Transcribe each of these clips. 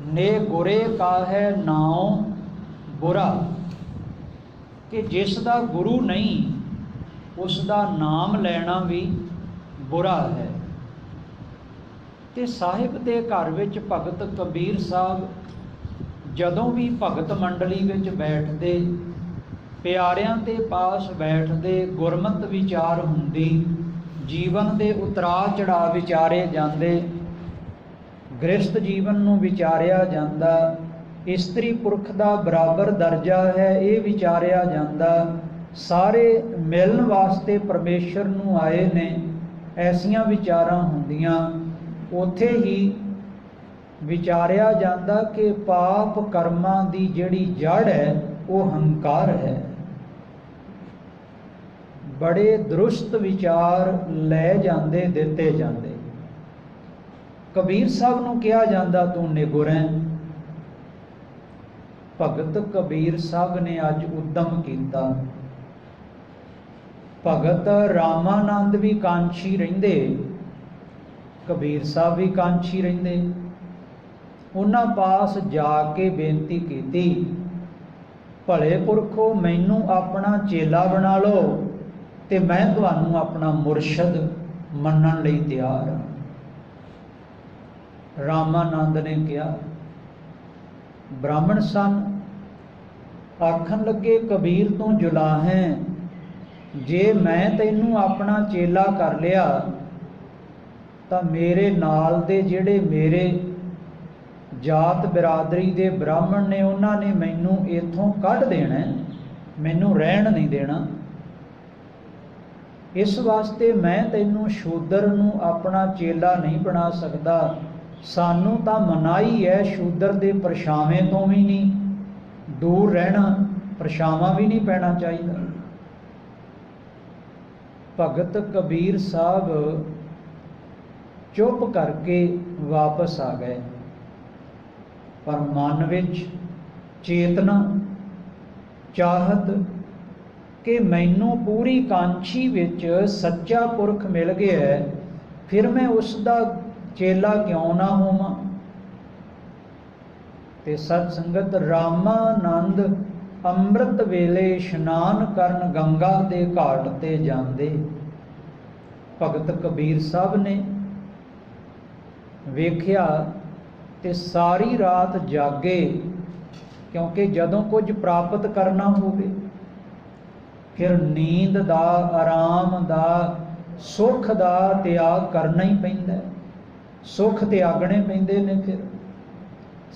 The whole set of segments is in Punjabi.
ने गुरे का है नाम बुरा, कि जिस दा गुरु नहीं उसका नाम लेना भी बुरा है। ते साहिब के घर विच भगत कबीर साहब जदों भी भगत मंडली विच बैठते, प्यारिਆਂ के पास बैठते, गुरमत विचार हुंदी, जीवन के उतरा चढ़ा विचारे जाते, गृहस्थ जीवन नूं विचारिया जाता, इस्त्री पुरख का बराबर दर्जा है ये विचारिया जाता, सारे मिलन वास्ते परमेश्वर नूं आए ने, ऐसियां विचारां हुंदियां। उत्थे ही विचारिया जाता कि पाप कर्मां दी जिहड़ी जड़ है वो हंकार है। बड़े दुरुस्त विचार लै जाते, दिते जाते। कबीर साहब नूं कहा जाता तू निगुर है। भगत कबीर साहब ने अज उद्यम किया। भगत रामानंद भी कांछी रहिंदे, कबीर साहब भी कांछी रहिंदे। उन्हां पास जाके बेनती की, भले पुरखो मैनू अपना चेला बना लो ते मैं तुहानू अपना मुरशद मनण लई तैयार हाँ। रामानंद ने कहा, ब्राह्मण सन, आखन लगे कबीर तू जुला है, जे मैं तैनू अपना चेला कर लिया तो मेरे नाल दे जिहड़े मेरे जात बिरादरी दे ब्राह्मण ने उन्होंने मैनू इथों कढ़ देना, मैनू रहन नहीं देना। इस वास्ते मैं तैनू शूदर नू अपना चेला नहीं बना सकता। सानू तां मनाही है शूदर दे परछावें तो भी नहीं, दूर रहना, परछावां भी नहीं पैना चाहिए। भगत कबीर साहब चुप करके वापस आ गए, पर मन विच चेतना चाहत कि मैनू पूरी कांछी विच सच्चा पुरख मिल गया है, फिर मैं उसका चेला क्यों ना होवां। ते सत संगत रामानंद अमृत वेले इशनान करन गंगा दे घाट ते जांदे। भगत कबीर साहब ने वेख्या ते सारी रात जागे, क्योंकि जदों कुछ प्राप्त करना होवे फिर नींद दा, आराम दा, सुख दा त्याग करना ही पैंदा, सुख त्यागने पैंदे ने। फिर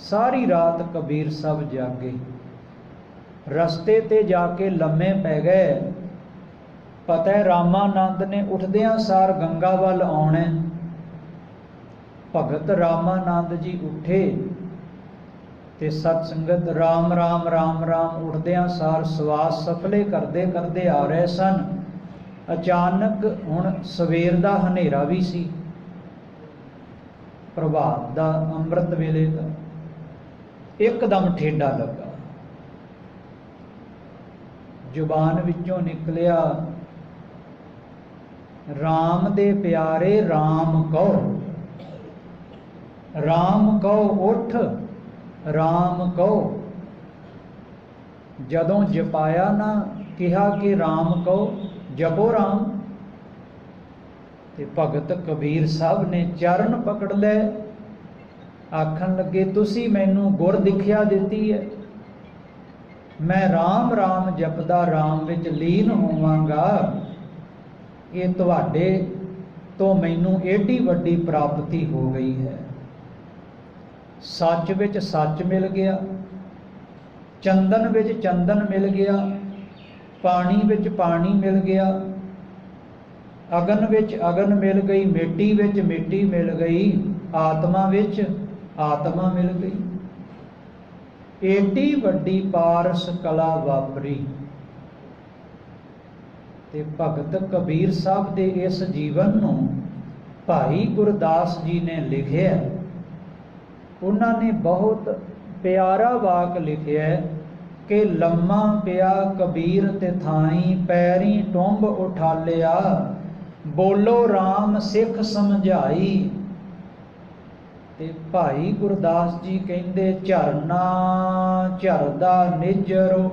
सारी रात कबीर साहब जागे, रस्ते ते जाके लम्मे पै गए। पता है रामानंद ने उठदियां सार गंगा वल आउणा। भगत रामानंद जी उठे ते सत संगत राम राम राम राम उठदियां सार सवास सफले करते करते आ रहे सन। अचानक हुण सवेर दा हनेरा भी सी, प्रभात दा, अमृत वेले दा, एकदम ठेडा लगा। जुबान विचों निकलिया, राम दे प्यारे राम कहो, राम कहो उठ, राम कहो। जदों जपाया ना कहा कि राम कहो, जपो राम। ते भगत कबीर साहब ने चरण पकड़ ले, आखन लगे तुसी मैनू गुर दिखिया दिती है, मैं राम राम जपदा राम विच लीन होवांगा। ये तुहाडे तो मैनू एडी वड्डी प्राप्ति हो गई है। सच विच सच मिल गया, चंदन विच चंदन मिल गया, पानी विच पानी मिल गया, अगन विच अगन मिल गई, मिट्टी विच मिट्टी मिल गई, आत्मा विच आत्मा मिल गई। एडी वड्डी पारस कला वापरी। ते भगत कबीर साहब दे इस जीवन नूं भाई गुरदास जी ने लिखिया। उन्होंने बहुत प्यारा वाक लिखिया कि लम्मा पिया कबीर ते थाई, पैरी टुंब उठालिया, बोलो राम सिख समझाई। ਤੇ ਭਾਈ ਗੁਰਦਾਸ ਜੀ ਕਹਿੰਦੇ ਝਰਨਾ ਝਰਦਾ ਨਿਜਰੋ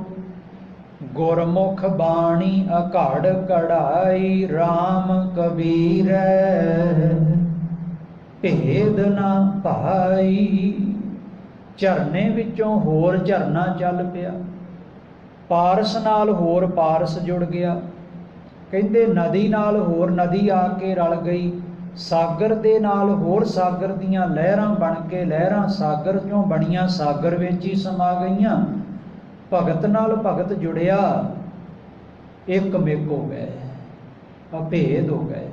ਗੁਰਮੁਖ ਬਾਣੀ ਅਘੜ ਕਢਾਈ RAM ਕਬੀਰ ਭੇਦ ਨਾ ਭਾਈ। ਝਰਨੇ ਵਿੱਚੋਂ ਹੋਰ ਝਰਨਾ ਚੱਲ ਪਿਆ, ਪਾਰਸ ਨਾਲ ਹੋਰ ਪਾਰਸ ਜੁੜ ਗਿਆ। ਕਹਿੰਦੇ ਨਦੀ ਨਾਲ ਹੋਰ ਨਦੀ ਆ ਕੇ ਰਲ ਗਈ, ਸਾਗਰ ਦੇ ਨਾਲ ਹੋਰ ਸਾਗਰ ਦੀਆਂ ਲਹਿਰਾਂ ਬਣ ਕੇ ਲਹਿਰਾਂ ਸਾਗਰ 'ਚੋਂ ਬਣੀਆਂ ਸਾਗਰ ਵਿੱਚ ਹੀ ਸਮਾ ਗਈਆਂ। ਭਗਤ ਨਾਲ ਭਗਤ ਜੁੜਿਆ, ਇੱਕ ਮਿਕ ਹੋ ਗਏ, ਅਭੇਦ ਹੋ ਗਏ।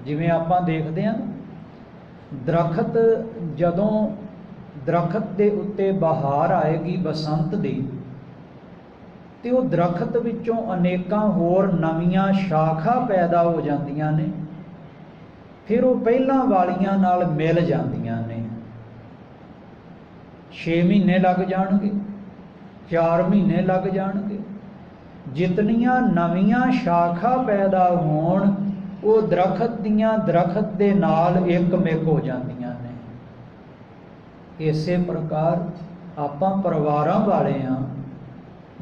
ਜਿਵੇਂ ਆਪਾਂ ਦੇਖਦੇ ਹਾਂ ਦਰਖਤ, ਜਦੋਂ ਦਰਖਤ ਦੇ ਉੱਤੇ ਬਹਾਰ ਆਏਗੀ ਬਸੰਤ ਦੀ, ਤੇ ਉਹ ਦਰਖਤ ਵਿੱਚੋਂ ਅਨੇਕਾਂ ਹੋਰ ਨਵੀਆਂ ਸ਼ਾਖਾ ਪੈਦਾ ਹੋ ਜਾਂਦੀਆਂ ਨੇ। ਫਿਰ ਉਹ ਪਹਿਲਾਂ ਵਾਲੀਆਂ ਨਾਲ ਮਿਲ ਜਾਂਦੀਆਂ ਨੇ। 6 ਮਹੀਨੇ ਲੱਗ ਜਾਣਗੇ, 4 ਮਹੀਨੇ ਲੱਗ ਜਾਣਗੇ। ਜਿਤਨੀਆਂ ਨਵੀਆਂ ਸ਼ਾਖਾ ਪੈਦਾ ਹੋਣ ਉਹ ਦਰਖਤ ਦੀਆਂ ਦਰਖਤ ਦੇ ਨਾਲ ਇੱਕ ਮਿਕ ਹੋ ਜਾਂਦੀਆਂ ਨੇ। ਇਸੇ ਪ੍ਰਕਾਰ ਆਪਾਂ ਪਰਿਵਾਰਾਂ ਵਾਲੇ ਹਾਂ,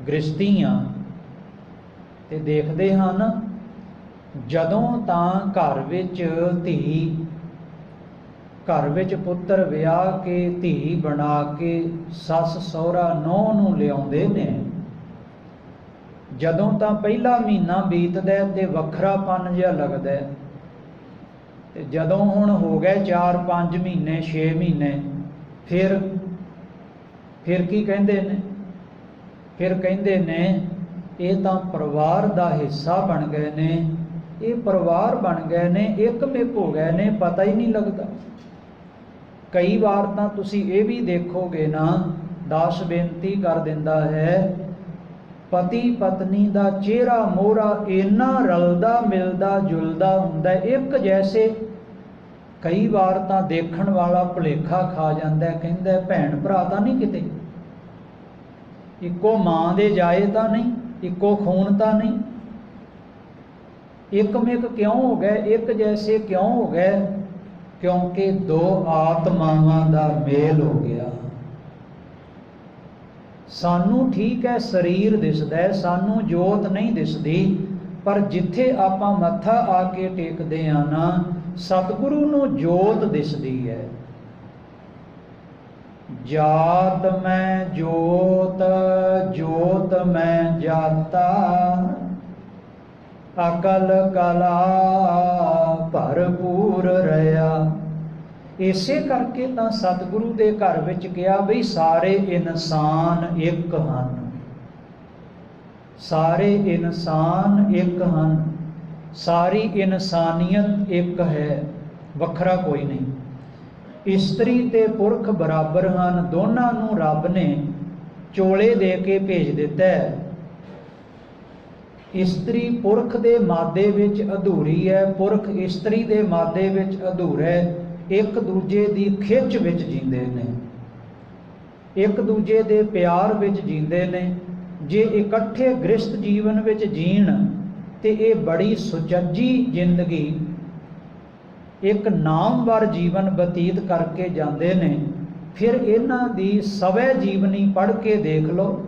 ਗ੍ਰਸਤੀ ਹਾਂ, ਤੇ ਦੇਖਦੇ ਹਨ ਜਦੋਂ ਤਾਂ ਘਰ ਵਿੱਚ ਧੀ, ਘਰ ਵਿੱਚ ਪੁੱਤਰ ਵਿਆਹ ਕੇ ਧੀ ਬਣਾ ਕੇ ਸੱਸ ਸਹੁਰਾ ਨੂੰਹ ਨੂੰ ਲਿਆਉਂਦੇ ਨੇ, ਜਦੋਂ ਤਾਂ ਪਹਿਲਾ ਮਹੀਨਾ ਬੀਤਦਾ ਤੇ ਵੱਖਰਾਪਨ ਜਿਹਾ ਲੱਗਦਾ, ਤੇ ਜਦੋਂ ਹੁਣ ਹੋ ਗਏ 4-5 ਮਹੀਨੇ 6 ਮਹੀਨੇ, ਫਿਰ ਕੀ ਕਹਿੰਦੇ ਨੇ? ਫਿਰ ਕਹਿੰਦੇ ਨੇ ਇਹ ਤਾਂ ਪਰਿਵਾਰ ਦਾ ਹਿੱਸਾ ਬਣ ਗਏ ਨੇ, ਇਹ ਪਰਿਵਾਰ ਬਣ ਗਏ ਨੇ, ਇੱਕ ਮਿਕ ਹੋ ਗਏ ਨੇ, ਪਤਾ ਹੀ ਨਹੀਂ ਲੱਗਦਾ। ਕਈ ਵਾਰ ਤਾਂ ਤੁਸੀਂ ਇਹ ਵੀ ਦੇਖੋਗੇ ਨਾ, ਦਾਸ ਬੇਨਤੀ ਕਰ ਦਿੰਦਾ ਹੈ, ਪਤੀ ਪਤਨੀ ਦਾ ਚਿਹਰਾ ਮੋਹਰਾ ਇੰਨਾ ਰਲਦਾ ਮਿਲਦਾ ਜੁਲਦਾ ਹੁੰਦਾ, ਇੱਕ ਜੈਸੇ। ਕਈ ਵਾਰ ਤਾਂ ਦੇਖਣ ਵਾਲਾ ਭੁਲੇਖਾ ਖਾ ਜਾਂਦਾ, ਕਹਿੰਦਾ ਭੈਣ ਭਰਾ ਤਾਂ ਨਹੀਂ ਕਿਤੇ, ਇੱਕੋ ਮਾਂ ਦੇ ਜਾਏ ਤਾਂ ਨਹੀਂ, ਇੱਕੋ ਖੂਨ ਤਾਂ ਨਹੀਂ, ਇੱਕ ਮਿਕ ਕਿਉਂ ਹੋ ਗਏ, ਇੱਕ ਜੈਸੇ ਕਿਉਂ ਹੋ ਗਏ? ਕਿਉਂਕਿ ਦੋ ਆਤਮਾਵਾਂ ਦਾ ਮੇਲ ਹੋ ਗਿਆ। ਸਾਨੂੰ ਠੀਕ ਹੈ ਸਰੀਰ ਦਿਸਦਾ ਹੈ, ਸਾਨੂੰ ਜੋਤ ਨਹੀਂ ਦਿਸਦੀ, ਪਰ ਜਿੱਥੇ ਆਪਾਂ ਮੱਥਾ ਆ ਕੇ ਟੇਕਦੇ ਆ ਨਾ, ਸਤਿਗੁਰੂ ਨੂੰ ਜੋਤ ਦਿਸਦੀ ਹੈ। ਜਾਤ ਮੈਂ ਜੋਤ, ਜੋਤ ਮੈਂ ਜਾਤਾ, ਅਕਲ ਕਲਾ ਭਰਪੂਰ ਰਹਾ। ਇਸੇ ਕਰਕੇ ਤਾਂ ਸਤਿਗੁਰੂ ਦੇ ਘਰ ਵਿੱਚ ਕਿਹਾ ਬਈ ਸਾਰੇ ਇਨਸਾਨ ਇੱਕ ਹਨ, ਸਾਰੇ ਇਨਸਾਨ ਇੱਕ ਹਨ, ਸਾਰੀ ਇਨਸਾਨੀਅਤ ਇੱਕ ਹੈ, ਵੱਖਰਾ ਕੋਈ ਨਹੀਂ। ਇਸਤਰੀ ਤੇ ਪੁਰਖ ਬਰਾਬਰ ਹਨ, ਦੋਨਾਂ ਨੂੰ ਰੱਬ ਨੇ ਚੋਲੇ ਦੇ ਕੇ ਭੇਜ ਦਿੱਤਾ ਹੈ। ਇਸਤਰੀ ਪੁਰਖ ਦੇ ਮਾਦੇ ਵਿੱਚ ਅਧੂਰੀ ਹੈ, ਪੁਰਖ ਇਸਤਰੀ ਦੇ ਮਾਦੇ ਵਿੱਚ ਅਧੂਰਾ ਹੈ। ਇੱਕ ਦੂਜੇ ਦੀ ਖਿੱਚ ਵਿੱਚ ਜੀਂਦੇ ਨੇ, ਇੱਕ ਦੂਜੇ ਦੇ ਪਿਆਰ ਵਿੱਚ ਜੀਂਦੇ ਨੇ। ਜੇ ਇਕੱਠੇ ਗ੍ਰਸਤ ਜੀਵਨ ਵਿੱਚ ਜੀਣ ਤੇ ਇਹ ਬੜੀ ਸੁਚੱਜੀ ਜ਼ਿੰਦਗੀ, ਇੱਕ ਨਾਮਵਰ ਜੀਵਨ ਬਤੀਤ ਕਰਕੇ ਜਾਂਦੇ ਨੇ। ਫਿਰ ਇਹਨਾਂ ਦੀ ਸਵੈ ਜੀਵਨੀ ਪੜ੍ਹ ਕੇ ਦੇਖ ਲਓ,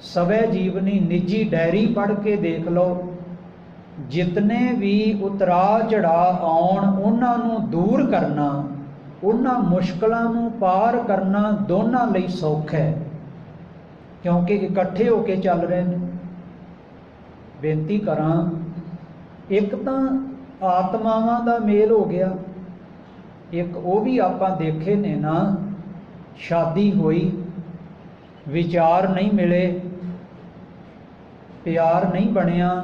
ਸਵੈ ਜੀਵਨੀ ਨਿੱਜੀ ਡਾਇਰੀ ਪੜ੍ਹ ਕੇ ਦੇਖ ਲਓ। ਜਿਤਨੇ ਵੀ ਉਤਰਾ ਚੜ੍ਹਾਅ ਆਉਣ ਉਹਨਾਂ ਨੂੰ ਦੂਰ ਕਰਨਾ, ਉਹਨਾਂ ਮੁਸ਼ਕਲਾਂ ਨੂੰ ਪਾਰ ਕਰਨਾ ਦੋਨਾਂ ਲਈ ਸੌਖਾ ਹੈ, ਕਿਉਂਕਿ ਇਕੱਠੇ ਹੋ ਕੇ ਚੱਲ ਰਹੇ ਨੇ। ਬੇਨਤੀ ਕਰਾਂ, ਇੱਕ ਤਾਂ ਆਤਮਾਵਾਂ ਦਾ ਮੇਲ ਹੋ ਗਿਆ, ਇੱਕ ਉਹ ਵੀ ਆਪਾਂ ਦੇਖੇ ਨੇ ਨਾ, ਸ਼ਾਦੀ ਹੋਈ, ਵਿਚਾਰ ਨਹੀਂ ਮਿਲੇ, ਪਿਆਰ ਨਹੀਂ ਬਣਿਆ,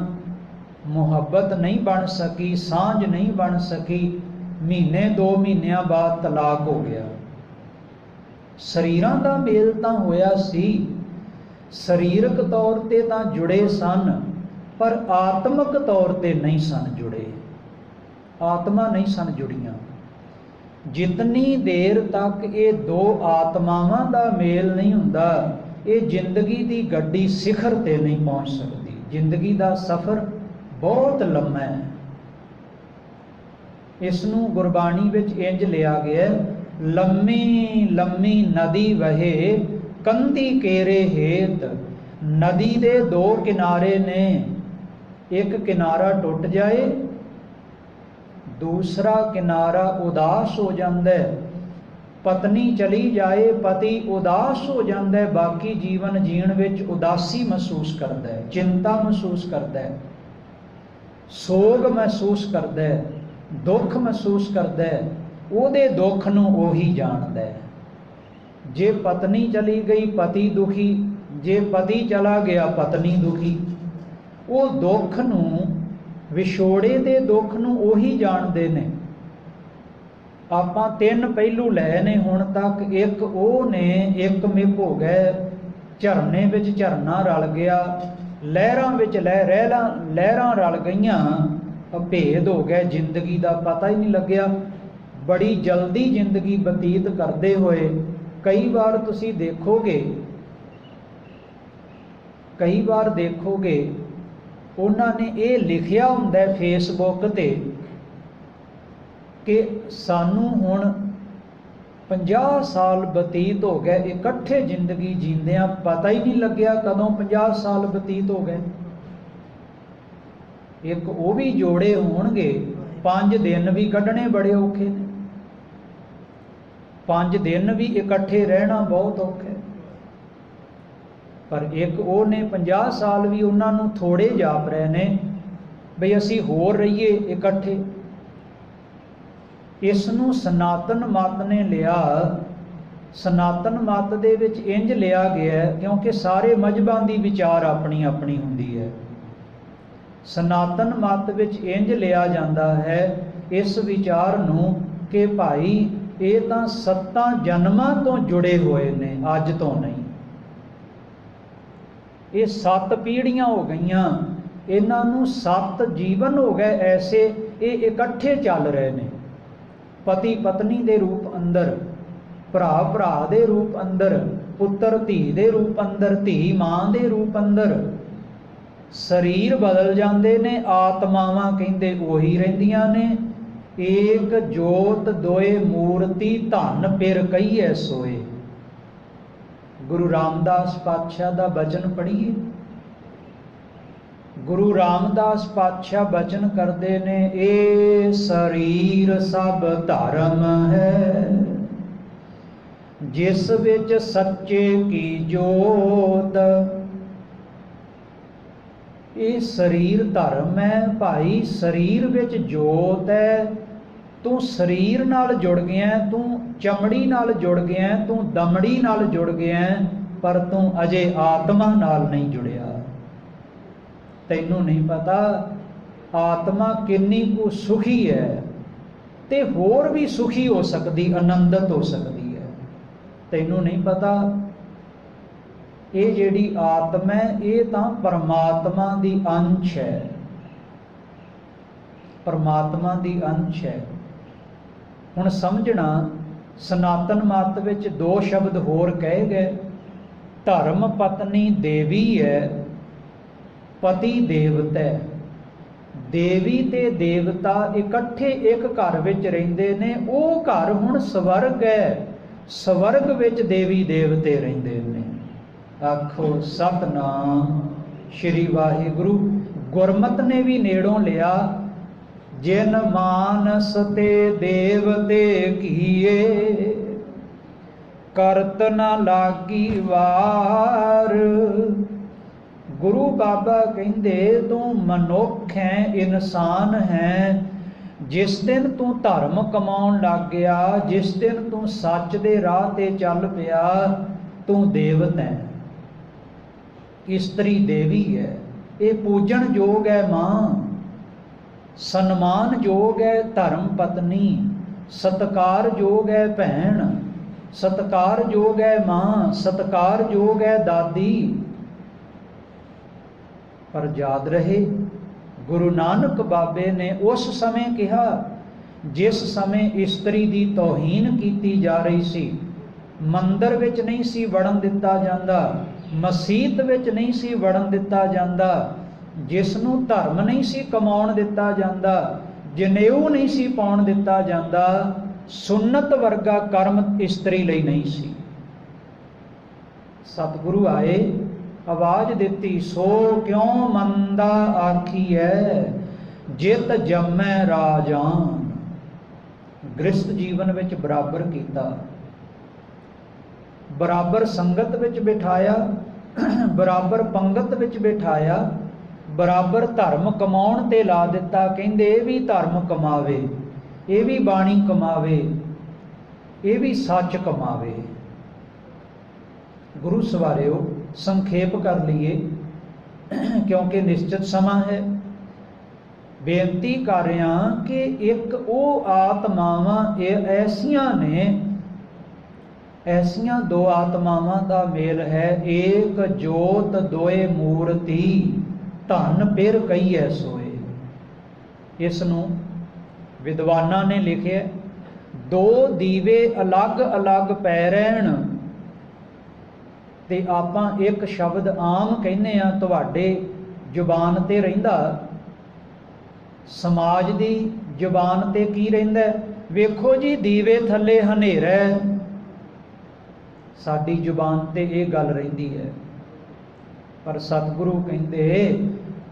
ਮੁਹੱਬਤ ਨਹੀਂ ਬਣ ਸਕੀ, ਸਾਂਝ ਨਹੀਂ ਬਣ ਸਕੀ, ਮਹੀਨੇ 2 ਮਹੀਨਿਆਂ ਬਾਅਦ ਤਲਾਕ ਹੋ ਗਿਆ। ਸਰੀਰਾਂ ਦਾ ਮੇਲ ਤਾਂ ਹੋਇਆ ਸੀ, ਸਰੀਰਕ ਤੌਰ ਤੇ ਤਾਂ ਜੁੜੇ ਸਨ, ਪਰ ਆਤਮਿਕ ਤੌਰ ਤੇ ਨਹੀਂ ਸਨ ਜੁੜੇ, ਆਤਮਾ ਨਹੀਂ ਸਨ ਜੁੜੀਆਂ। ਜਿਤਨੀ ਦੇਰ ਤੱਕ ਇਹ ਦੋ ਆਤਮਾਵਾਂ ਦਾ ਮੇਲ ਨਹੀਂ ਹੁੰਦਾ, ਇਹ ਜ਼ਿੰਦਗੀ ਦੀ ਗੱਡੀ ਸਿਖਰ ਤੇ ਨਹੀਂ ਪਹੁੰਚ ਸਕਦੀ। ਜ਼ਿੰਦਗੀ ਦਾ ਸਫ਼ਰ ਬਹੁਤ ਲੰਮਾ ਹੈ। इस नूं गुरबाणी विच इंज लिया गया, लम्मी लम्मी नदी वहे कंधी केरे हेत। नदी दे दो किनारे ने, एक किनारा टुट जाए, दूसरा किनारा उदास हो जाता है। पत्नी चली जाए, पति उदास हो जाता है, बाकी जीवन जीण विच उदासी महसूस करता है, चिंता महसूस करता है, सोग महसूस करता है, दुख महसूस करता है। ਉਹਦੇ दुख नूं ਉਹੀ जाणदा है। जे पत्नी चली गई पति दुखी, जे पति चला गया पत्नी दुखी। वो दुख नूं, विछोड़े दे दुख नूं ਉਹੀ जाणदे ने। ਆਪਾਂ ਤਿੰਨ ਪਹਿਲੂ ਲਏ ਨੇ ਹੁਣ ਤੱਕ। ਇੱਕ ਉਹ ਨੇ, ਇੱਕ ਮਿਕ ਹੋ ਗਏ, ਝਰਨੇ ਵਿੱਚ ਝਰਨਾ ਰਲ ਗਿਆ, ਲਹਿਰਾਂ ਵਿੱਚ ਲਹਿਰਾਂ ਰਲ ਗਈਆਂ, ਅਭੇਦ ਹੋ ਗਿਆ, ਜ਼ਿੰਦਗੀ ਦਾ ਪਤਾ ਹੀ ਨਹੀਂ ਲੱਗਿਆ। ਬੜੀ ਜਲਦੀ ਜ਼ਿੰਦਗੀ ਬਤੀਤ ਕਰਦੇ ਹੋਏ ਕਈ ਵਾਰ ਤੁਸੀਂ ਦੇਖੋਗੇ, ਉਹਨਾਂ ਨੇ ਇਹ ਲਿਖਿਆ ਹੁੰਦਾ ਫੇਸਬੁੱਕ ਤੇ ਕਿ ਸਾਨੂੰ ਹੁਣ 50 ਸਾਲ ਬਤੀਤ ਹੋ ਗਏ ਇਕੱਠੇ ਜ਼ਿੰਦਗੀ ਜੀਂਦਿਆਂ, ਪਤਾ ਹੀ ਨਹੀਂ ਲੱਗਿਆ ਕਦੋਂ 50 ਸਾਲ ਬਤੀਤ ਹੋ ਗਏ। ਇੱਕ ਉਹ ਵੀ ਜੋੜੇ ਹੋਣਗੇ, 5 ਦਿਨ ਵੀ ਕੱਢਣੇ ਬੜੇ ਔਖੇ ਨੇ। 5 ਦਿਨ ਵੀ ਇਕੱਠੇ ਰਹਿਣਾ ਬਹੁਤ ਔਖਾ ਹੈ। ਪਰ ਇੱਕ ਉਹ ਨੇ 50 ਸਾਲ ਵੀ ਉਹਨਾਂ ਨੂੰ ਥੋੜੇ ਜਾਪ ਰਹੇ ਨੇ ਬਈ ਅਸੀਂ ਹੋਰ ਰਹੀਏ ਇਕੱਠੇ। ਇਸ ਨੂੰ ਸਨਾਤਨ ਮਤ ਨੇ ਲਿਆ। ਸਨਾਤਨ ਮਤ ਦੇ ਵਿੱਚ ਇੰਜ ਲਿਆ ਗਿਆ, ਕਿਉਂਕਿ ਸਾਰੇ ਮਜ਼ਹਬਾਂ ਦੀ ਵਿਚਾਰ ਆਪਣੀ ਆਪਣੀ ਹੁੰਦੀ ਹੈ। ਸਨਾਤਨ ਮਤ ਵਿੱਚ ਇੰਜ ਲਿਆ ਜਾਂਦਾ ਹੈ ਇਸ ਵਿਚਾਰ ਨੂੰ ਕਿ ਭਾਈ ਇਹ ਤਾਂ 7 ਜਨਮਾਂ ਤੋਂ ਜੁੜੇ ਹੋਏ ਨੇ, ਅੱਜ ਤੋਂ ਨਹੀਂ। ਇਹ 7 ਪੀੜ੍ਹੀਆਂ ਹੋ ਗਈਆਂ, ਇਹਨਾਂ ਨੂੰ 7 ਜੀਵਨ ਹੋ ਗਏ ਐਸੇ, ਇਹ ਇਕੱਠੇ ਚੱਲ ਰਹੇ ਨੇ। ਪਤੀ ਪਤਨੀ ਦੇ ਰੂਪ ਅੰਦਰ, ਭਰਾ ਭਰਾ ਦੇ ਰੂਪ ਅੰਦਰ, ਪੁੱਤਰ ਧੀ ਦੇ ਰੂਪ ਅੰਦਰ, ਧੀ ਮਾਂ ਦੇ ਰੂਪ ਅੰਦਰ। ਸਰੀਰ ਬਦਲ ਜਾਂਦੇ ਨੇ, ਆਤਮਾਵਾਂ ਕਹਿੰਦੇ ਉਹੀ ਰਹਿੰਦੀਆਂ ਨੇ। ਏਕ ਜੋਤ ਦੋਏ ਮੂਰਤੀ ਧਨ ਪਿਰ ਕਹੀਏ ਸੋਏ। ਗੁਰੂ ਰਾਮਦਾਸ ਪਾਤਸ਼ਾਹ ਦਾ ਬਚਨ ਪੜ੍ਹੀਏ। ਗੁਰੂ ਰਾਮਦਾਸ ਪਾਤਸ਼ਾਹ ਬਚਨ ਕਰਦੇ ਨੇ, ਇਹ ਸਰੀਰ ਸਭ ਧਰਮ ਹੈ, ਜਿਸ ਵਿੱਚ ਸੱਚੇ ਕੀ ਜੋਤ। ਇਹ ਸਰੀਰ ਧਰਮ ਹੈ ਭਾਈ, ਸਰੀਰ ਵਿੱਚ ਜੋਤ ਹੈ। ਤੂੰ ਸਰੀਰ ਨਾਲ ਜੁੜ ਗਿਆ, ਤੂੰ ਚਮੜੀ ਨਾਲ ਜੁੜ ਗਿਆ, ਤੂੰ ਦਮੜੀ ਨਾਲ ਜੁੜ ਗਿਆ, ਪਰ ਤੂੰ ਅਜੇ ਆਤਮਾ ਨਾਲ ਨਹੀਂ ਜੁੜਿਆ। ਤੈਨੂੰ ਨਹੀਂ ਪਤਾ ਆਤਮਾ ਕਿੰਨੀ ਕੁ ਸੁਖੀ ਹੈ, ਤੇ ਹੋਰ ਵੀ ਸੁਖੀ ਹੋ ਸਕਦੀ, ਆਨੰਦਿਤ ਹੋ ਸਕਦੀ ਹੈ। ਤੈਨੂੰ ਨਹੀਂ ਪਤਾ ਇਹ ਜਿਹੜੀ ਆਤਮਾ ਹੈ ਇਹ ਤਾਂ ਪਰਮਾਤਮਾ ਦੀ ਅੰਸ਼ ਹੈ, ਪਰਮਾਤਮਾ ਦੀ ਅੰਸ਼ ਹੈ। ਹੁਣ ਸਮਝਣਾ, ਸਨਾਤਨ ਮਤ ਵਿੱਚ 2 ਸ਼ਬਦ ਹੋਰ ਕਹੇ ਗਏ। ਧਰਮ ਪਤਨੀ ਦੇਵੀ ਹੈ, ਪਤੀ ਦੇਵਤਾ ਹੈ। ਦੇਵੀ ਤੇ ਦੇਵਤਾ ਇਕੱਠੇ ਇੱਕ ਘਰ ਵਿੱਚ ਰਹਿੰਦੇ ਨੇ। ਉਹ ਘਰ ਹੁਣ ਸਵਰਗ ਹੈ, ਸਵਰਗ ਵਿੱਚ ਦੇਵੀ ਦੇਵਤੇ ਰਹਿੰਦੇ ਨੇ। ਆਖੋ ਸਤਨਾਮ ਸ਼੍ਰੀ ਵਾਹਿਗੁਰੂ। ਗੁਰਮਤਿ ਨੇ ਵੀ ਨੇੜੋਂ ਲਿਆ, ਜਿਨ ਮਾਨਸ ਤੇ ਦੇਵਤੇ ਕੀਏ, ਕਰਤ ਨਾ ਲਾਗੀ ਵਾਰ। ਗੁਰੂ ਬਾਬਾ ਕਹਿੰਦੇ ਤੂੰ ਮਨੁੱਖ ਹੈ, ਇਨਸਾਨ ਹੈ। ਜਿਸ ਦਿਨ ਤੂੰ ਧਰਮ ਕਮਾਉਣ ਲੱਗ ਗਿਆ, ਜਿਸ ਦਿਨ ਤੂੰ ਸੱਚ ਦੇ ਰਾਹ ਤੇ ਚੱਲ ਪਿਆ, ਤੂੰ ਦੇਵਤ ਹੈ। ਇਸਤਰੀ ਦੇਵੀ ਹੈ, ਇਹ ਪੂਜਣ ਯੋਗ ਹੈ ਮਾਂ, ਸਨਮਾਨ ਯੋਗ ਹੈ ਧਰਮ ਪਤਨੀ, ਸਤਕਾਰ ਯੋਗ ਹੈ ਭੈਣ, ਸਤਕਾਰ ਯੋਗ ਹੈ ਮਾਂ, ਸਤਕਾਰ ਯੋਗ ਹੈ ਦਾਦੀ। ਪਰ ਯਾਦ ਰਹੇ ਗੁਰੂ ਨਾਨਕ ਬਾਬੇ ਨੇ ਉਸ ਸਮੇਂ ਕਿਹਾ ਜਿਸ ਸਮੇਂ ਇਸਤਰੀ ਦੀ ਤੋਹੀਨ ਕੀਤੀ ਜਾ ਰਹੀ ਸੀ। ਮੰਦਰ ਵਿੱਚ ਨਹੀਂ ਸੀ ਵੜਨ ਦਿੱਤਾ ਜਾਂਦਾ, ਮਸੀਤ ਵਿੱਚ ਨਹੀਂ ਸੀ ਵੜਨ ਦਿੱਤਾ ਜਾਂਦਾ, ਜਿਸ ਨੂੰ ਧਰਮ ਨਹੀਂ ਸੀ ਕਮਾਉਣ ਦਿੱਤਾ ਜਾਂਦਾ, ਜਨੇਊ ਨਹੀਂ ਸੀ ਪਾਉਣ ਦਿੱਤਾ ਜਾਂਦਾ, ਸੁन्नत ਵਰਗਾ ਕਰਮ ਇਸਤਰੀ ਲਈ ਨਹੀਂ ਸੀ। ਸਤਿਗੁਰੂ ਆਏ, ਆਵਾਜ਼ ਦਿੱਤੀ, ਸੋ ਕਿਉ ਮੰਦਾ ਆਖੀਐ ਜਿਤ ਜੰਮੈ ਰਾਜਾਨ। ਗ੍ਰਸਥ ਜੀਵਨ ਵਿੱਚ ਬਰਾਬਰ ਕੀਤਾ, ਬਰਾਬਰ ਸੰਗਤ ਵਿੱਚ ਬਿਠਾਇਆ, ਬਰਾਬਰ ਪੰਗਤ ਵਿੱਚ ਬਿਠਾਇਆ, ਬਰਾਬਰ ਧਰਮ ਕਮਾਉਣ ਤੇ ਲਾ ਦਿੱਤਾ। ਕਹਿੰਦੇ ਇਹ ਵੀ ਧਰਮ ਕਮਾਵੇ, ਇਹ ਵੀ ਬਾਣੀ ਕਮਾਵੇ, ਇਹ ਵੀ ਸੱਚ ਕਮਾਵੇ। ਗੁਰੂ ਸਵਾਰਿਓ, ਸੰਖੇਪ ਕਰ ਲਈਏ ਕਿਉਂਕਿ ਨਿਸ਼ਚਿਤ ਸਮਾਂ ਹੈ। ਬੇਨਤੀ ਕਰ ਰਿਹਾ ਕਿ ਇੱਕ ਉਹ ਆਤਮਾਵਾਂ ਇਹ ਐਸੀਆਂ ਨੇ, ਐਸੀਆਂ ਦੋ ਆਤਮਾਵਾਂ ਦਾ ਮੇਲ ਹੈ। ਏਕ ਜੋਤ ਦੋਏ ਮੂਰਤੀ, ਧਨ ਫਿਰ ਕਹੀਐ ਸੋਏ। ਇਸ ਨੂੰ ਵਿਦਵਾਨਾਂ ਨੇ ਲਿਖਿਆ, ਦੋ ਦੀਵੇ ਅਲੱਗ ਅਲੱਗ ਪੈ ਰਹਿਣ ਤੇ ਆਪਾਂ ਇੱਕ ਸ਼ਬਦ ਆਮ ਕਹਿੰਦੇ ਆ, ਤੁਹਾਡੇ ਜ਼ੁਬਾਨ ਤੇ ਰਹਿੰਦਾ, ਸਮਾਜ ਦੀ ਜ਼ੁਬਾਨ ਤੇ ਕੀ ਰਹਿੰਦਾ? ਵੇਖੋ ਜੀ ਦੀਵੇ ਥੱਲੇ ਹਨੇਰਾ। ਸਾਡੀ ਜ਼ੁਬਾਨ ਤੇ ਇਹ ਗੱਲ ਰਹਿੰਦੀ ਹੈ। ਪਰ ਸਤਿਗੁਰੂ ਕਹਿੰਦੇ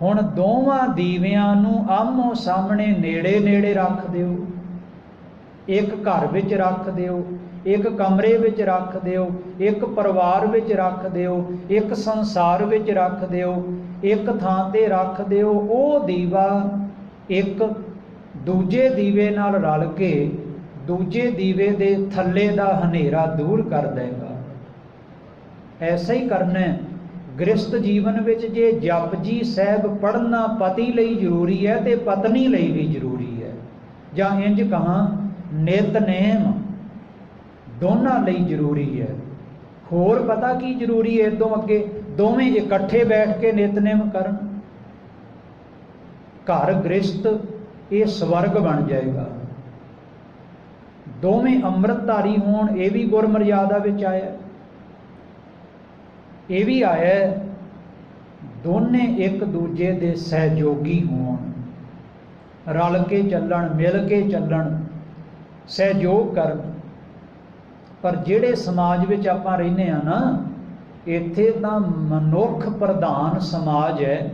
ਹੁਣ ਦੋਵਾਂ ਦੀਵਿਆਂ ਨੂੰ ਆਮੋ ਸਾਹਮਣੇ ਨੇੜੇ ਨੇੜੇ ਰੱਖ ਦਿਓ। ਇੱਕ ਘਰ ਵਿੱਚ ਰੱਖ ਦਿਓ, ਇੱਕ ਕਮਰੇ ਵਿੱਚ ਰੱਖ ਦਿਓ, ਇੱਕ ਪਰਿਵਾਰ ਵਿੱਚ ਰੱਖ ਦਿਓ, ਇੱਕ ਸੰਸਾਰ ਵਿੱਚ ਰੱਖ ਦਿਓ, ਇੱਕ ਥਾਂ ਤੇ ਰੱਖ ਦਿਓ। ਉਹ ਦੀਵਾ ਇੱਕ ਦੂਜੇ ਦੀਵੇ ਨਾਲ ਰਲ ਕੇ ਦੂਜੇ ਦੀਵੇ ਦੇ ਥੱਲੇ ਦਾ ਹਨੇਰਾ ਦੂਰ ਕਰ ਦੇਗਾ। ਐਸਾ ਹੀ ਕਰਨਾ ਹੈ ਗ੍ਰਸਥ ਜੀਵਨ ਵਿੱਚ। ਜੇ ਜਪਜੀ ਸਾਹਿਬ ਪੜ੍ਹਨਾ ਪਤੀ ਲਈ ਜ਼ਰੂਰੀ ਹੈ ਤੇ ਪਤਨੀ ਲਈ ਵੀ ਜ਼ਰੂਰੀ ਹੈ, ਜਾਂ ਇੰਜ ਕਹਾਂ ਨਿਤਨੇਮ ਦੋਨਾਂ ਲਈ ਜ਼ਰੂਰੀ ਹੈ। ਹੋਰ ਪਤਾ ਕੀ ਜ਼ਰੂਰੀ ਹੈ? ਇਦੋਂ ਅੱਗੇ ਦੋਵੇਂ ਇਕੱਠੇ ਬੈਠ ਕੇ ਨਿਤਨੇਮ ਕਰਨ। ਘਰ ਗ੍ਰਸਥ ਇਹ ਸਵਰਗ ਬਣ ਜਾਏਗਾ। ਦੋਵੇਂ ਅੰਮ੍ਰਿਤਧਾਰੀ ਹੋਣ, ਇਹ ਵੀ ਗੁਰ ਮਰਿਆਦਾ ਵਿੱਚ ਆਇਆ। ਇਹ ਵੀ ਆਇਆ ਦੋਨੇ ਇੱਕ ਦੂਜੇ ਦੇ ਸਹਿਯੋਗੀ ਹੋਣ, ਰਲ ਕੇ ਚੱਲਣ, ਮਿਲ ਕੇ ਚੱਲਣ, ਸਹਿਯੋਗ ਕਰਨ। ਪਰ ਜਿਹੜੇ ਸਮਾਜ ਵਿੱਚ ਆਪਾਂ ਰਹਿੰਦੇ ਆ ਨਾ, ਇੱਥੇ ਤਾਂ ਮਨੁੱਖ ਪ੍ਰਧਾਨ ਸਮਾਜ ਹੈ,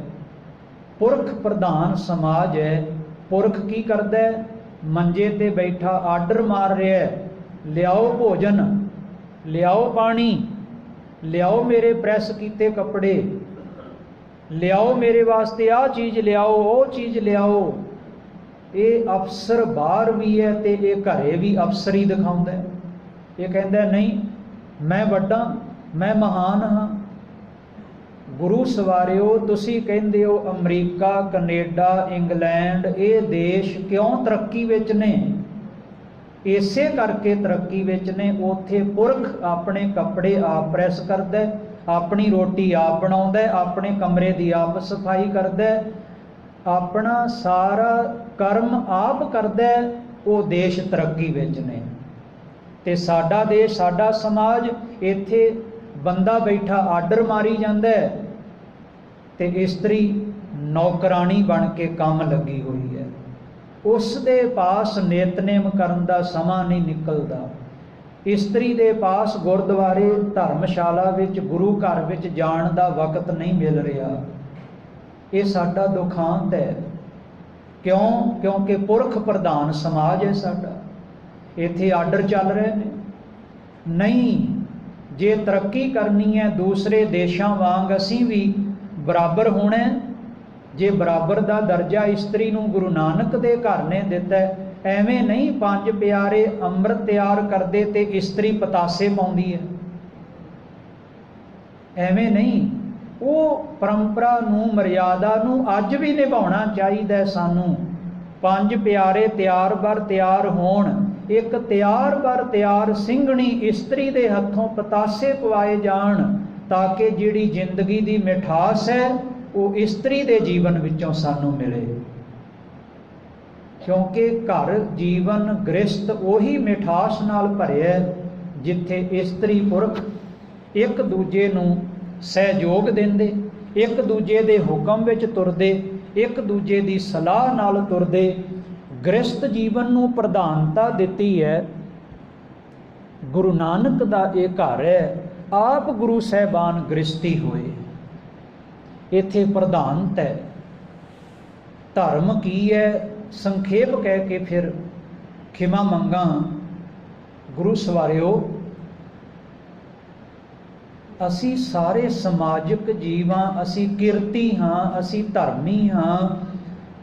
ਪੁਰਖ ਪ੍ਰਧਾਨ ਸਮਾਜ ਹੈ। ਪੁਰਖ ਕੀ ਕਰਦਾ? ਮੰਜੇ ਤੇ ਬੈਠਾ ਆਰਡਰ ਮਾਰ ਰਿਹਾ, ਲਿਆਓ ਭੋਜਨ, ਲਿਆਓ ਪਾਣੀ, ਲਿਆਓ ਮੇਰੇ ਪ੍ਰੈਸ ਕੀਤੇ ਕੱਪੜੇ, ਲਿਆਓ ਮੇਰੇ ਵਾਸਤੇ ਆਹ ਚੀਜ਼ ਲਿਆਓ, ਉਹ ਚੀਜ਼ ਲਿਆਓ। ਇਹ ਅਫਸਰ ਬਾਹਰ ਵੀ ਹੈ ਤੇ ਇਹ ਘਰੇ ਵੀ ਅਫਸਰੀ ਦਿਖਾਉਂਦਾ। ਇਹ ਕਹਿੰਦਾ ਨਹੀਂ ਮੈਂ ਵੱਡਾ, ਮੈਂ ਮਹਾਨ ਹਾਂ। ਗੁਰੂ ਸਵਾਰਿਓ, ਤੁਸੀਂ ਕਹਿੰਦੇ ਹੋ ਅਮਰੀਕਾ, ਕੈਨੇਡਾ, ਇੰਗਲੈਂਡ ਇਹ ਦੇਸ਼ ਕਿਉਂ ਤਰੱਕੀ ਵਿੱਚ ਨੇ? ਇਸੇ ਕਰਕੇ ਤਰੱਕੀ ਵਿੱਚ ਨੇ। ਉੱਥੇ ਪੁਰਖ ਆਪਣੇ ਕੱਪੜੇ ਆਪ ਪ੍ਰੈਸ ਕਰਦਾ, ਆਪਣੀ ਰੋਟੀ ਆਪ ਬਣਾਉਂਦਾ, ਆਪਣੇ ਕਮਰੇ ਦੀ ਆਪ ਸਫਾਈ ਕਰਦਾ, ਆਪਣਾ ਸਾਰਾ ਕਰਮ ਆਪ ਕਰਦਾ। ਉਹ ਦੇਸ਼ ਤਰੱਕੀ ਵਿੱਚ ਨੇ। ਤੇ ਸਾਡਾ ਦੇਸ਼, ਸਾਡਾ ਸਮਾਜ, ਇੱਥੇ ਬੰਦਾ ਬੈਠਾ ਆਰਡਰ ਮਾਰੀ ਜਾਂਦਾ ਤੇ ਇਸਤਰੀ ਨੌਕਰਾਣੀ ਬਣ ਕੇ ਕੰਮ ਲੱਗੀ ਹੋਈ ਹੈ। ਉਸ ਦੇ ਪਾਸ ਨਿਤਨੇਮ ਕਰਨ ਦਾ ਸਮਾਂ ਨਹੀਂ ਨਿਕਲਦਾ। ਇਸਤਰੀ ਦੇ ਪਾਸ ਗੁਰਦੁਆਰੇ, ਧਰਮਸ਼ਾਲਾ ਵਿੱਚ, ਗੁਰੂ ਘਰ ਵਿੱਚ ਜਾਣ ਦਾ ਵਕਤ ਨਹੀਂ ਮਿਲ ਰਿਹਾ। ਇਹ ਸਾਡਾ ਦੁਖਾਂਤ ਹੈ। ਕਿਉਂ? ਕਿਉਂਕਿ ਪੁਰਖ ਪ੍ਰਧਾਨ ਸਮਾਜ ਹੈ ਸਾਡਾ। ਇੱਥੇ ਆਰਡਰ ਚੱਲ ਰਹੇ ਨੇ। ਨਹੀਂ, ਜੇ ਤਰੱਕੀ ਕਰਨੀ ਹੈ ਦੂਸਰੇ ਦੇਸ਼ਾਂ ਵਾਂਗ ਅਸੀਂ ਵੀ ਬਰਾਬਰ ਹੋਣਾ। ਜੇ ਬਰਾਬਰ ਦਾ ਦਰਜਾ ਇਸਤਰੀ ਨੂੰ ਗੁਰੂ ਨਾਨਕ ਦੇ ਘਰ ਨੇ ਦਿੱਤਾ, ਐਵੇਂ ਨਹੀਂ ਪੰਜ ਪਿਆਰੇ ਅੰਮ੍ਰਿਤ ਤਿਆਰ ਕਰਦੇ ਤੇ ਇਸਤਰੀ ਪਤਾਸੇ ਪਾਉਂਦੀ ਹੈ, ਐਵੇਂ ਨਹੀਂ। ਉਹ ਪਰੰਪਰਾ ਨੂੰ, ਮਰਿਆਦਾ ਨੂੰ ਅੱਜ ਵੀ ਨਿਭਾਉਣਾ ਚਾਹੀਦਾ ਸਾਨੂੰ। ਪੰਜ ਪਿਆਰੇ ਤਿਆਰ ਬਰ ਤਿਆਰ ਹੋਣ, ਇੱਕ ਤਿਆਰ ਬਰ ਤਿਆਰ ਸਿੰਘਣੀ ਇਸਤਰੀ ਦੇ ਹੱਥੋਂ ਪਤਾਸੇ ਪਵਾਏ ਜਾਣ, ਤਾਂ ਕਿ ਜਿਹੜੀ ਜ਼ਿੰਦਗੀ ਦੀ ਮਿਠਾਸ ਹੈ ਉਹ ਇਸਤਰੀ ਦੇ ਜੀਵਨ ਵਿੱਚੋਂ ਸਾਨੂੰ ਮਿਲੇ। ਕਿਉਂਕਿ ਘਰ ਜੀਵਨ ਗ੍ਰਸਥ ਉਹੀ ਮਿਠਾਸ ਨਾਲ ਭਰਿਆ ਜਿੱਥੇ ਇਸਤਰੀ ਪੁਰਖ ਇੱਕ ਦੂਜੇ ਨੂੰ ਸਹਿਯੋਗ ਦਿੰਦੇ, ਇੱਕ ਦੂਜੇ ਦੇ ਹੁਕਮ ਵਿੱਚ ਤੁਰਦੇ, ਇੱਕ ਦੂਜੇ ਦੀ ਸਲਾਹ ਨਾਲ ਤੁਰਦੇ, ਗ੍ਰਸਤ ਜੀਵਨ ਨੂੰ ਪ੍ਰਧਾਨਤਾ ਦਿੱਤੀ ਹੈ। ਗੁਰੂ ਨਾਨਕ ਦਾ ਇਹ ਘਰ ਹੈ, ਆਪ ਗੁਰੂ ਸਾਹਿਬਾਨ ਗ੍ਰਸਤੀ ਹੋਏ, ਇੱਥੇ ਪ੍ਰਧਾਨਤਾ ਹੈ। ਧਰਮ ਕੀ ਹੈ ਸੰਖੇਪ ਕਹਿ ਕੇ ਫਿਰ ਖਿਮਾ ਮੰਗਾ ਗੁਰੂ ਸਵਾਰਿਓ। ਅਸੀਂ ਸਾਰੇ ਸਮਾਜਿਕ ਜੀਵ ਹਾਂ, ਅਸੀਂ ਕਿਰਤੀ ਹਾਂ, ਅਸੀਂ ਧਰਮੀ ਹਾਂ।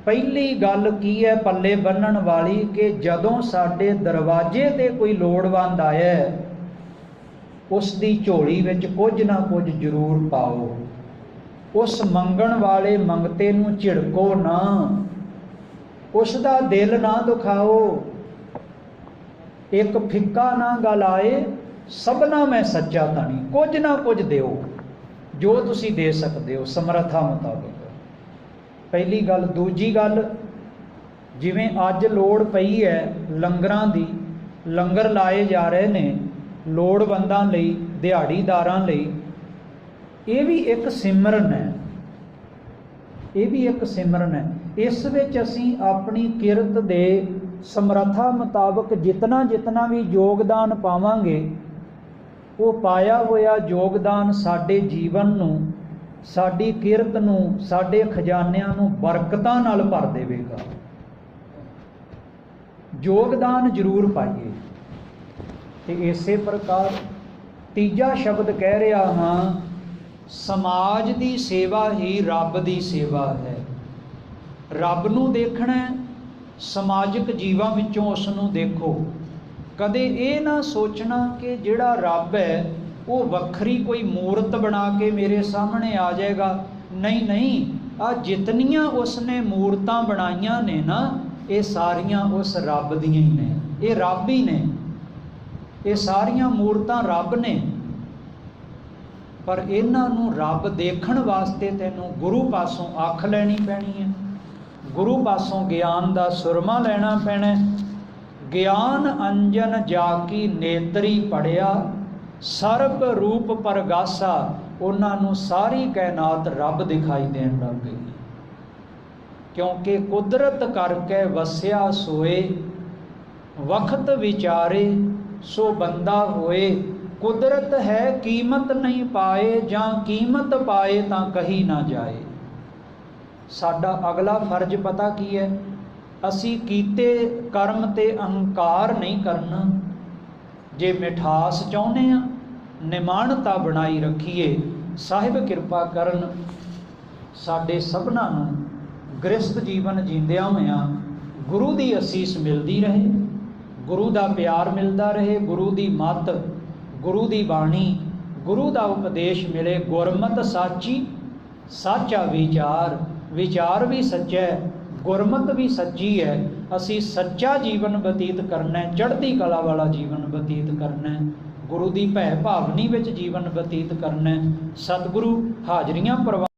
ਪਹਿਲੀ ਗੱਲ ਕੀ ਹੈ ਪੱਲੇ ਬੰਨਣ ਵਾਲੀ ਕਿ ਜਦੋਂ ਸਾਡੇ ਦਰਵਾਜ਼ੇ ਤੇ ਕੋਈ ਲੋੜਵੰਦ ਆਇਆ, ਉਸ ਦੀ ਝੋਲੀ ਵਿੱਚ ਕੁਝ ਨਾ ਕੁਝ ਜ਼ਰੂਰ ਪਾਓ। ਉਸ ਮੰਗਣ ਵਾਲੇ ਮੰਗਤੇ ਨੂੰ ਝਿੜਕੋ ਨਾ, ਉਸ ਦਾ ਦਿਲ ਨਾ ਦੁਖਾਓ। ਇੱਕ ਫਿੱਕਾ ਨਾ ਗਲਾਏ ਸਭਨਾ ਮੈਂ ਸੱਚਾ ਧਣੀ, ਕੁਝ ਨਾ ਕੁਝ ਦਿਓ ਜੋ ਤੁਸੀਂ ਦੇ ਸਕਦੇ ਹੋ ਸਮਰੱਥਾ ਮੁਤਾਬਕ। ਪਹਿਲੀ ਗੱਲ। ਦੂਜੀ ਗੱਲ, ਜਿਵੇਂ ਅੱਜ ਲੋੜ ਪਈ ਹੈ ਲੰਗਰਾਂ ਦੀ, ਲੰਗਰ ਲਾਏ ਜਾ ਰਹੇ ਨੇ ਲੋੜਵੰਦਾਂ ਲਈ, ਦਿਹਾੜੀਦਾਰਾਂ ਲਈ, ਇਹ ਵੀ ਇੱਕ ਸਿਮਰਨ ਹੈ, ਇਹ ਵੀ ਇੱਕ ਸਿਮਰਨ ਹੈ। ਇਸ ਵਿੱਚ ਅਸੀਂ ਆਪਣੀ ਕਿਰਤ ਦੇ ਸਮਰੱਥਾ ਮੁਤਾਬਕ ਜਿਤਨਾ ਜਿਤਨਾ ਵੀ ਯੋਗਦਾਨ ਪਾਵਾਂਗੇ, ਉਹ ਪਾਇਆ ਹੋਇਆ ਯੋਗਦਾਨ ਸਾਡੇ ਜੀਵਨ ਨੂੰ, ਸਾਡੀ ਕਿਰਤ ਨੂੰ, ਸਾਡੇ ਖਜ਼ਾਨਿਆਂ ਨੂੰ ਬਰਕਤਾਂ ਨਾਲ ਭਰ ਦੇਵੇਗਾ। ਯੋਗਦਾਨ ਜ਼ਰੂਰ ਪਾਈਏ। ਤੇ ਇਸੇ ਪ੍ਰਕਾਰ ਤੀਜਾ ਸ਼ਬਦ ਕਹਿ ਰਿਹਾ ਹਾਂ, ਸਮਾਜ ਦੀ ਸੇਵਾ ਹੀ ਰੱਬ ਦੀ ਸੇਵਾ ਹੈ। ਰੱਬ ਨੂੰ ਦੇਖਣਾ, ਸਮਾਜਿਕ ਜੀਵਾਂ ਵਿੱਚੋਂ ਉਸ ਨੂੰ ਦੇਖੋ। ਕਦੇ ਇਹ ਨਾ ਸੋਚਣਾ ਕਿ ਜਿਹੜਾ ਰੱਬ ਹੈ ਉਹ ਵੱਖਰੀ ਕੋਈ ਮੂਰਤ ਬਣਾ ਕੇ ਮੇਰੇ ਸਾਹਮਣੇ ਆ ਜਾਏਗਾ। ਨਹੀਂ ਨਹੀਂ, ਆ ਜਿਤਨੀਆਂ ਉਸ ਨੇ ਮੂਰਤਾਂ ਬਣਾਈਆਂ ਨੇ ਨਾ, ਇਹ ਸਾਰੀਆਂ ਉਸ ਰੱਬ ਦੀਆਂ ਹੀ ਨੇ, ਇਹ ਰੱਬ ਹੀ ਨੇ, ਇਹ ਸਾਰੀਆਂ ਮੂਰਤਾਂ ਰੱਬ ਨੇ। ਪਰ ਇਹਨਾਂ ਨੂੰ ਰੱਬ ਦੇਖਣ ਵਾਸਤੇ ਤੈਨੂੰ ਗੁਰੂ ਪਾਸੋਂ ਅੱਖ ਲੈਣੀ ਪੈਣੀ ਹੈ, ਗੁਰੂ ਪਾਸੋਂ ਗਿਆਨ ਦਾ ਸੁਰਮਾ ਲੈਣਾ ਪੈਣਾ। ਗਿਆਨ ਅੰਜਨ ਜਾ ਕੀ ਨੇਤਰੀ ਪੜਿਆ, ਸਰਬ ਰੂਪ ਪਰਗਾਸਾ। ਉਹਨਾਂ ਨੂੰ ਸਾਰੀ ਕਾਇਨਾਤ ਰੱਬ ਦਿਖਾਈ ਦੇਣ ਲੱਗ ਗਈ, ਕਿਉਂਕਿ ਕੁਦਰਤ ਕਰਕੇ ਵਸਿਆ ਸੋਏ, ਵਕਤ ਵਿਚਾਰੇ ਸੋ ਬੰਦਾ ਹੋਏ। ਕੁਦਰਤ ਹੈ ਕੀਮਤ ਨਹੀਂ ਪਾਏ, ਜਾਂ ਕੀਮਤ ਪਾਏ ਤਾਂ ਕਹੀ ਨਾ ਜਾਏ। ਸਾਡਾ ਅਗਲਾ ਫਰਜ਼ ਪਤਾ ਕੀ ਹੈ? ਅਸੀਂ ਕੀਤੇ ਕਰਮ ਤੇ ਅਹੰਕਾਰ ਨਹੀਂ ਕਰਨਾ। ਜੇ ਮਿਠਾਸ ਚਾਹੁੰਦੇ ਆ, ਨਿਮਾਣਤਾ ਬਣਾਈ ਰੱਖੀਏ। ਸਾਹਿਬ ਕਿਰਪਾ ਕਰਨ ਸਾਡੇ ਸਭਨਾਂ ਨੂੰ ਗ੍ਰਸਤ ਜੀਵਨ ਜੀਂਦਿਆਂ ਹੋਇਆਂ ਗੁਰੂ ਦੀ ਅਸੀਸ ਮਿਲਦੀ ਰਹੇ, ਗੁਰੂ ਦਾ ਪਿਆਰ ਮਿਲਦਾ ਰਹੇ, ਗੁਰੂ ਦੀ ਮੱਤ, ਗੁਰੂ ਦੀ ਬਾਣੀ, ਗੁਰੂ ਦਾ ਉਪਦੇਸ਼ ਮਿਲੇ। ਗੁਰਮਤਿ ਸਾਚੀ, ਸਾਚਾ ਵਿਚਾਰ, ਵਿਚਾਰ ਵੀ ਸੱਚਾ ਹੈ, ਗੁਰਮਤਿ ਵੀ ਸੱਚੀ ਹੈ। ਅਸੀਂ ਸੱਚਾ ਜੀਵਨ ਬਤੀਤ ਕਰਨਾ, ਚੜ੍ਹਦੀ ਕਲਾ ਵਾਲਾ ਜੀਵਨ ਬਤੀਤ ਕਰਨਾ, ਗੁਰੂ ਦੀ ਭੈ ਭਾਵਨੀ ਵਿੱਚ ਜੀਵਨ ਬਤੀਤ ਕਰਨਾ। ਸਤਿਗੁਰੂ ਹਾਜ਼ਰੀਆਂ ਪ੍ਰਵਾਨ